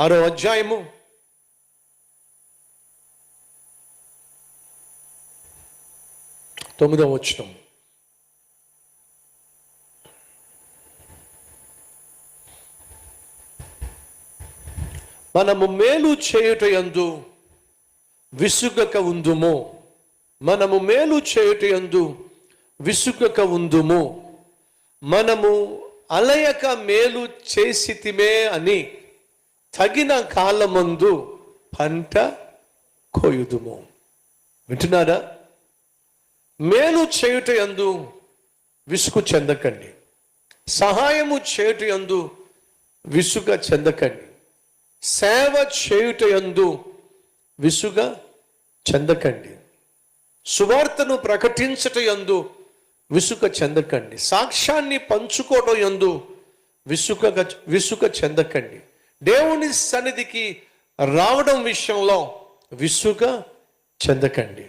ఆరో అధ్యాయము 9వ వచనం. మనము మేలు చేయుటయందు విసుగక ఉందుము. మనము మేలు చేయుటయందు విసుగక ఉందుము. మనము అలయక మేలు చేసితిమే అని తగిన కాలమందు పంట కోయుదుము. వింటున్నారా? మేలు చేయుటయందు విసుగు చెందకండి, సహాయము చేయుటయందు విసుగ చెందకండి, సేవ చేయుటయందు విసుగ చెందకండి, సువార్తను ప్రకటించటయందు విసుగ చెందకండి, సాక్ష్యాన్ని పంచుకోవటం యందు విసుగ చెందకండి, దేవుని సన్నిధికి రావడం విషయంలో విసుగ చెందకండి.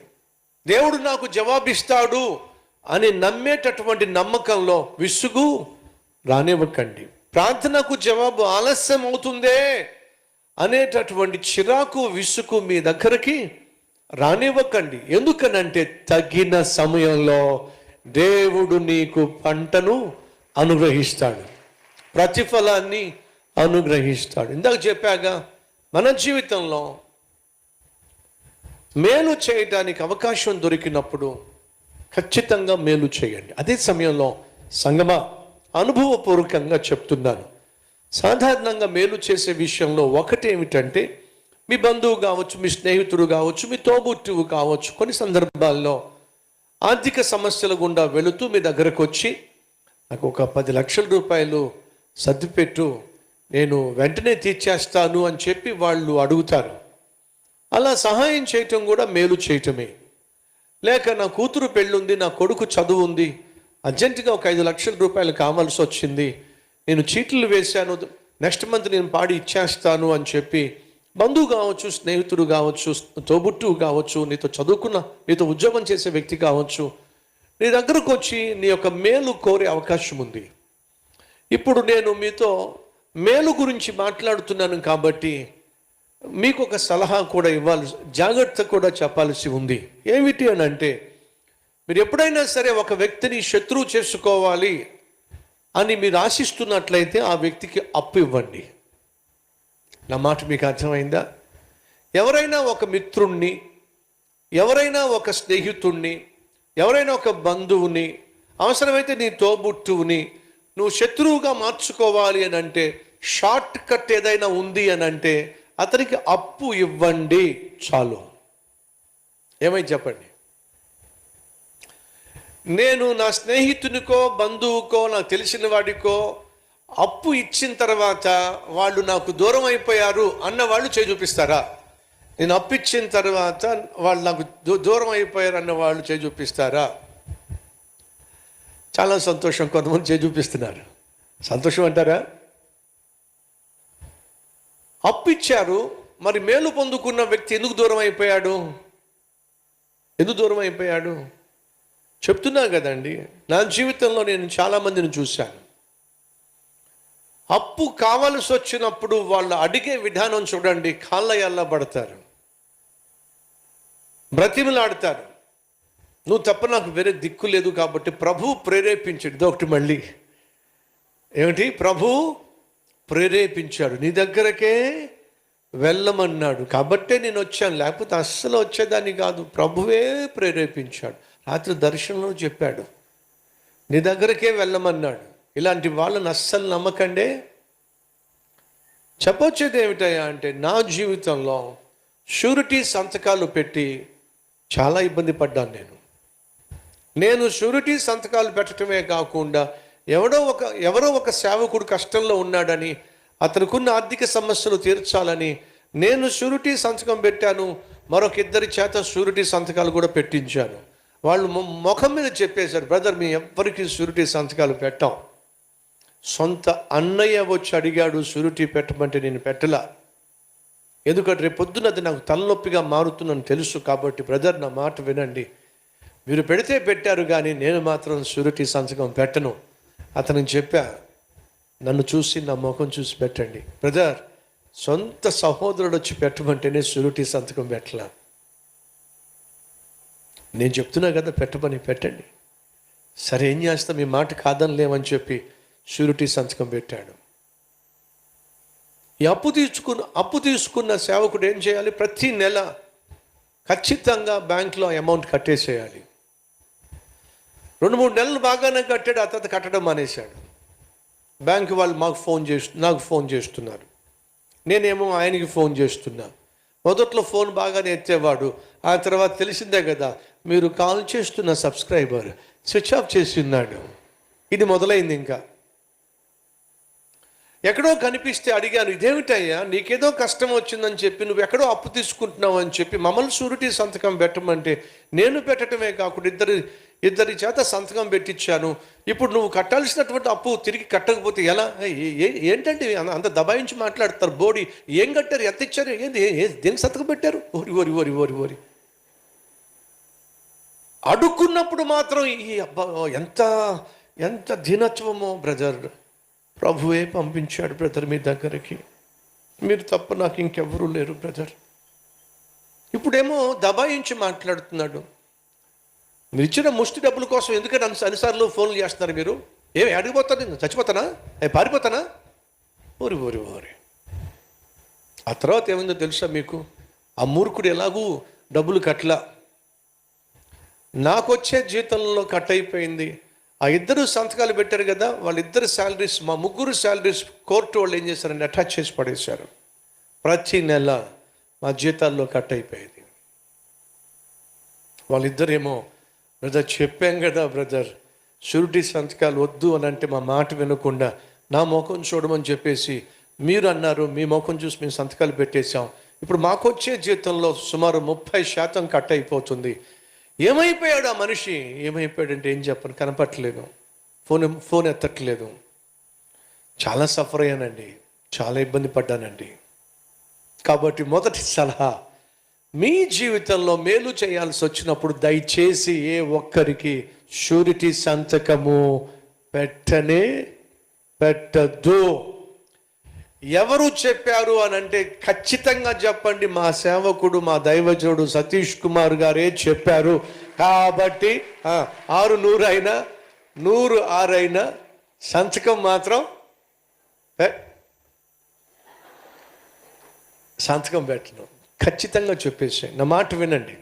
దేవుడు నాకు జవాబిస్తాడు అని నమ్మేటటువంటి నమ్మకంలో విసుగు రానివ్వకండి. ప్రార్థనకు జవాబు ఆలస్యం అవుతుందే అనేటటువంటి చిరాకు విసుగు మీ దగ్గరికి రానివ్వకండి. ఎందుకనంటే తగిన సమయంలో దేవుడు నీకు పంటను అనుగ్రహిస్తాడు, ప్రతిఫలాన్ని అనుగ్రహిస్తాడు. ఇందాక చెప్పాగా, మన జీవితంలో మేలు చేయడానికి అవకాశం దొరికినప్పుడు ఖచ్చితంగా మేలు చేయండి. అదే సమయంలో సంగమ, అనుభవపూర్వకంగా చెప్తున్నాను, సాధారణంగా మేలు చేసే విషయంలో ఒకటి ఏమిటంటే, మీ బంధువు కావచ్చు, మీ స్నేహితుడు కావచ్చు, మీ తోబుట్టువు కావచ్చు, కొన్ని సందర్భాల్లో ఆర్థిక సమస్యల గుండా వెళుతూ మీ దగ్గరకు వచ్చి నాకు ఒక 10 లక్షల రూపాయలు సర్దిపెట్టు, నేను వెంటనే తీర్చేస్తాను అని చెప్పి వాళ్ళు అడుగుతారు. అలా సహాయం చేయటం కూడా మేలు చేయటమే. లేక నా కూతురు పెళ్ళుంది, నా కొడుకు చదువు ఉంది, అర్జెంటుగా ఒక 5 లక్షల రూపాయలు కావాల్సి వచ్చింది, నేను చీట్లు వేశాను, నెక్స్ట్ మంత్ నేను పాడి ఇచ్చేస్తాను అని చెప్పి బంధువు కావచ్చు, స్నేహితుడు కావచ్చు, తోబుట్టువు కావచ్చు, నీతో చదువుకున్న, నీతో ఉద్యోగం చేసే వ్యక్తి కావచ్చు, నీ దగ్గరకు వచ్చి నీ యొక్క మేలు కోరే అవకాశం ఉంది. ఇప్పుడు నేను మీతో మేలు గురించి మాట్లాడుతున్నాను కాబట్టి మీకు ఒక సలహా కూడా ఇవ్వాలి, జాగ్రత్త కూడా చెప్పాల్సి ఉంది. ఏమిటి అని అంటే, మీరు ఎప్పుడైనా సరే ఒక వ్యక్తిని శత్రువు చేసుకోవాలి అని మీరు ఆశిస్తున్నట్లయితే ఆ వ్యక్తికి అప్పు ఇవ్వండి. నా మాట మీకు అర్థమైందా? ఎవరైనా ఒక మిత్రుణ్ణి, ఎవరైనా ఒక స్నేహితుణ్ణి, ఎవరైనా ఒక బంధువుని, అవసరమైతే నీ తోబుట్టువుని నువ్వు శత్రువుగా మార్చుకోవాలి అని అంటే, షార్ట్ కట్ ఏదైనా ఉంది అని అంటే అతనికి అప్పు ఇవ్వండి చాలు. ఏమైంది చెప్పండి? నేను నా స్నేహితునికో, బంధువుకో, నాకు తెలిసిన వాడికో అప్పు ఇచ్చిన తర్వాత వాళ్ళు నాకు దూరం అయిపోయారు అన్న వాళ్ళు చేయి చూపిస్తారా? నేను అప్పు ఇచ్చిన తర్వాత వాళ్ళు నాకు దూరం అయిపోయారు అన్న వాళ్ళు చేయి చూపిస్తారా? చాలా సంతోషం, కొంతమంది చేయి చూపిస్తున్నారు. సంతోషం అంటారా? అప్పు ఇచ్చారు, మరి మేలు పొందుకున్న వ్యక్తి ఎందుకు దూరం అయిపోయాడు? ఎందుకు దూరం అయిపోయాడు? చెప్తున్నా కదండి, నా జీవితంలో నేను చాలామందిని చూశాను. అప్పు కావాల్సి వచ్చినప్పుడు వాళ్ళు అడిగే విధానం చూడండి, కాళ్ళ ఎల్ల పడతారు, బ్రతిమలాడతారు. నువ్వు తప్ప నాకు వేరే దిక్కు లేదు కాబట్టి ప్రభు ప్రేరేపించాడు. ఇదొకటి మళ్ళీ ఏమిటి? ప్రభు ప్రేరేపించాడు, నీ దగ్గరకే వెళ్ళమన్నాడు కాబట్టే నేను వచ్చాను, లేకపోతే అస్సలు వచ్చేదాన్ని కాదు. ప్రభువే ప్రేరేపించాడు. రాత్రి దర్శనంలో చెప్పాడు, నీ దగ్గరకే వెళ్ళమన్నాడు. ఇలాంటి వాళ్ళని అస్సలు నమ్మకండే. చెప్పొచ్చేది ఏమిటయ్యా అంటే, నా జీవితంలో షూరిటీ సంతకాలు పెట్టి చాలా ఇబ్బంది పడ్డాను. నేను షూరిటీ సంతకాలు పెట్టడమే కాకుండా ఎవరో ఒక సేవకుడు కష్టంలో ఉన్నాడని, అతనుకున్న ఆర్థిక సమస్యలు తీర్చాలని నేను షూరిటీ సంతకం పెట్టాను. మరొక ఇద్దరి చేత షూరిటీ సంతకాలు కూడా పెట్టించాను. వాళ్ళు ముఖం మీద చెప్పేశారు, బ్రదర్ మీ ఎవ్వరికి షూరిటీ సంతకాలు పెట్టాం. సొంత అన్నయ్య వచ్చి అడిగాడు షూరిటీ పెట్టమంటే నేను పెట్టలా. ఎందుకంటే రేపు పొద్దున అది నాకు తలనొప్పిగా మారుతుందని తెలుసు. కాబట్టి బ్రదర్ నా మాట వినండి, మీరు పెడితే పెట్టారు కానీ నేను మాత్రం షూరిటీ సంతకం పెట్టను. అతనికి చెప్పా, నన్ను చూసి నా ముఖం చూసి పెట్టండి. బ్రదర్ సొంత సహోదరుడు వచ్చి పెట్టమంటేనే షూరిటీ సంతకం పెట్టలా. నేను చెప్తున్నా కదా పెట్టమని, పెట్టండి. సరే ఏం చేస్తాం, మీ మాట కాదనిలేమని చెప్పి షూరిటీ సంతకం పెట్టాడు. ఈ అప్పు తీసుకున్న సేవకుడు ఏం చేయాలి, ప్రతి నెల ఖచ్చితంగా బ్యాంకులో అమౌంట్ కట్టేసేయాలి. 2-3 నెలలు బాగానే కట్టాడు, ఆ తర్వాత కట్టడం మానేశాడు. బ్యాంకు వాళ్ళు నాకు ఫోన్ చేస్తున్నారు, నేనేమో ఆయనకి ఫోన్ చేస్తున్నా. మొదట్లో ఫోన్ బాగానే ఎత్తేవాడు, ఆ తర్వాత తెలిసిందే కదా మీరు కాల్ చేస్తున్న సబ్స్క్రైబర్ స్విచ్ ఆఫ్ చేసి ఉన్నాడు. ఇది మొదలైంది. ఇంకా ఎక్కడో కనిపిస్తే అడిగాను, ఇదేమిటయ్యా నీకేదో కష్టం వచ్చిందని చెప్పి నువ్వు ఎక్కడో అప్పు తీసుకుంటున్నావు అని చెప్పి మమ్మల్ని షూరిటీ సంతకం పెట్టమంటే నేను పెట్టడమే కాకుండా ఇద్దరి చేత సంతకం పెట్టించాను. ఇప్పుడు నువ్వు కట్టాల్సినటువంటి అప్పు తిరిగి కట్టకపోతే ఎలా? ఏంటంటే అంత దబాయించి మాట్లాడతారు. బోడి ఏం కట్టారు, ఎంత ఇచ్చారు, దేనికి సంతకం పెట్టారు? ఓరి అడుక్కున్నప్పుడు మాత్రం ఈ అబ్బా ఎంత దీనత్వమో బ్రదర్. ప్రభువే పంపించాడు బ్రదర్ మీ దగ్గరికి, మీరు తప్ప నాకు ఇంకెవరూ లేరు బ్రదర్. ఇప్పుడేమో దబాయించి మాట్లాడుతున్నాడు. మీరు ఇచ్చిన ముష్టి డబ్బుల కోసం ఎందుకంటే అన్నిసార్లు ఫోన్లు చేస్తున్నారు మీరు? ఏమి అడిగిపోతాను, నేను చచ్చిపోతానా, పారిపోతానా? ఓరి ఆ తర్వాత ఏమైందో తెలుసా మీకు? ఆ మూర్ఖుడు ఎలాగూ డబ్బులు కట్టలా, నాకు వచ్చే జీతంలో కట్ అయిపోయింది. ఆ ఇద్దరు సంతకాలు పెట్టారు కదా, వాళ్ళిద్దరు శాలరీస్, మా ముగ్గురు శాలరీస్ కోర్టు వాళ్ళు ఏం చేశారంటే అటాచ్ చేసి పడేశారు. ప్రతి నెల మా జీతాల్లో కట్ అయిపోయేది. వాళ్ళిద్దరేమో, బ్రదర్ చెప్పాం కదా బ్రదర్ షూరిటీ సంతకాలు వద్దు అని అంటే మా మాట వినకుండా నా ముఖం చూడమని చెప్పేసి మీరు అన్నారు, మీ ముఖం చూసి మేము సంతకాలు పెట్టేశాం. ఇప్పుడు మాకు వచ్చే జీతంలో సుమారు 30% కట్ అయిపోతుంది. ఏమైపోయాడు ఆ మనిషి? ఏమైపోయాడంటే ఏం చెప్పను, కనపట్టలేదు, ఫోన్ ఎత్తట్లేదు. చాలా సఫర్ అయ్యానండి, చాలా ఇబ్బంది పడ్డానండి. కాబట్టి మొదటి సలహా, మీ జీవితంలో మేలు చేయాల్సి వచ్చినప్పుడు దయచేసి ఏ ఒక్కరికి షూరిటీ సంతకము పెట్టద్దు. ఎవరు చెప్పారు అని అంటే ఖచ్చితంగా చెప్పండి, మా సేవకుడు మా దైవజనుడు సతీష్ కుమార్ గారే చెప్పారు. కాబట్టి 600 అయినా 106 అయినా సంతకం మాత్రం సంతకం పెట్టను. ఖచ్చితంగా చెప్పేసి నా మాట వినండి.